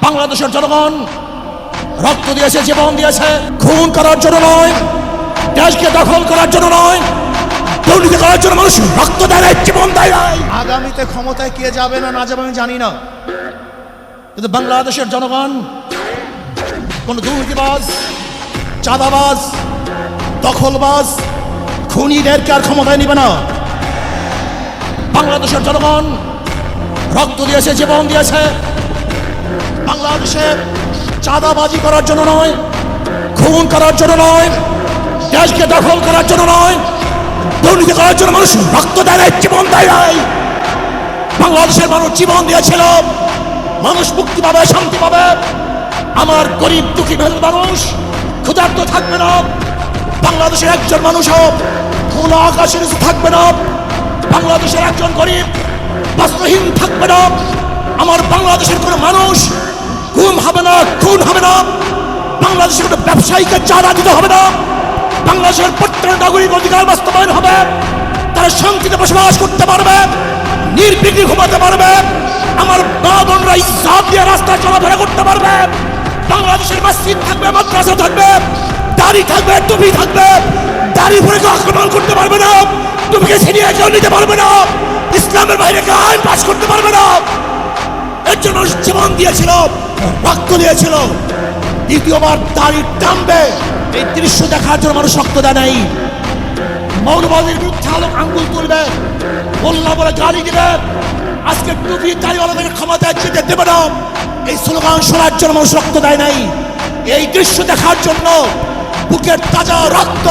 বাংলাদেশের জনগণ রক্ত দিয়েছে, জীবন দিয়েছে, খুন করার জন্য নয়, দেশকে দখল করার জন্য নয়, দুর্নীতি করার জন্য মানুষ রক্ত দেয় নাই, জীবন দেয় নাই। আগামীতে ক্ষমতায় কে যাবে না যাবে আমি জানি না, কিন্তু বাংলাদেশের জনগণ কোন দুর্নীতিবাজ, চাঁদাবাজ, দখলবাজ, খুনিদেরকে আর ক্ষমতায় নিবে না। বাংলাদেশের জনগণ রক্ত দিয়েছে, জীবন দিয়েছে, বাংলাদেশে চাঁদাবাজি করার জন্য নয়, খুন করার জন্য নয়, দেশকে দখল করার জন্য নয়, দুর্নীতি করার জন্য মানুষ রক্ত দেয় নাই, জীবন দেয় নাই। বাংলাদেশের মানুষ জীবন দিয়েছিল, মানুষ মুক্তি পাবে, শান্তি পাবে। আমার গরিব দুঃখী মেহনত মানুষ ক্ষুধার্ত থাকবে না, বাংলাদেশের একজন মানুষও খোলা আকাশের নিচে থাকবে না, বাংলাদেশের একজন গরিব বস্ত্রহীন থাকবে না, আমার বাংলাদেশের কোনো মানুষ গুম হবে না, খুন হবে না, বাংলাদেশের কোনো ব্যবসায়ীকে চাঁদা দিতে হবে না, বাংলাদেশের প্রত্যেক নাগরিক অধিকার বাস্তবায়ন হবে, তারা শান্তিতে বসবাস করতে পারবে, নির্বিঘ্নে ঘুমাতে পারবে, আমার মা বোনরা ইজ্জত দিয়ে রাস্তায় চলাফেরা করতে পারবে, বাংলাদেশের মসজিদ থাকবে, মাদ্রাসা থাকবে, দাড়ি থাকবে, টুপি থাকবে, দাড়ি পরে কেউ আক্রমণ করতে পারবে না, টুপিকে ছিনিয়ে কেউ নিতে পারবে না, ইসলামের বাইরে কেউ আইন পাস করতে পারবে না। এর জন্য জীবন দিয়েছিল, রক্ত দিয়েছিল। দ্বিতীয়বার দাড়ি টানবে, এই দৃশ্য দেখার জন্য মানুষ রক্ত দেয় নাই। মৌলবাদীর বিরুদ্ধে আলোক আঙ্গুল তুলবে, বললা বলে গালি দিবে, আজকে টুপি দাড়িওয়ালাদের ক্ষমতায় যেতে দেবে না, এই স্লোগান শোনার জন্য মানুষ রক্ত দেয় নাই। এই দৃশ্য দেখার জন্য বুকের তাজা রক্ত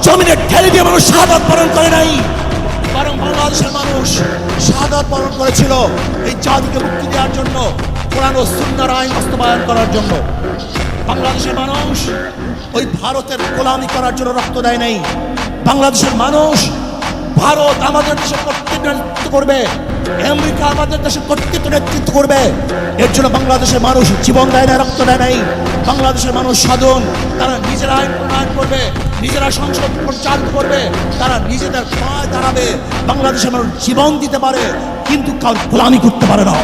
জমিনে ঢেলে দিয়ে মানুষ শাহাদাত বরণ করে নাই, বরং বাংলাদেশের মানুষ শাহাদাত বরণ করেছিল এই জাতিকে মুক্তি দেওয়ার জন্য, কোরআন ও সুন্নাহর আইন বাস্তবায়ন করার জন্য। বাংলাদেশের মানুষ ওই ভারতের গোলামি করার জন্য রক্ত দেয় নাই। বাংলাদেশের মানুষ ভারত আমাদের দেশের কর্তৃত্ব নেতৃত্ব করবে, আমেরিকা আমাদের দেশের কর্তৃত্ব নেতৃত্ব করবে, এর জন্য বাংলাদেশের মানুষ জীবন দেয় না, রক্ত দেয় নাই। বাংলাদেশের মানুষ সাধন, তারা নিজেরা আইন প্রণয়ন করবে, নিজেরা সংসদ পরিচালিত করবে, তারা নিজেদের পায়ে দাঁড়াবে। বাংলাদেশের মানুষ জীবন দিতে পারে কিন্তু কারো গোলামি করতে পারে না।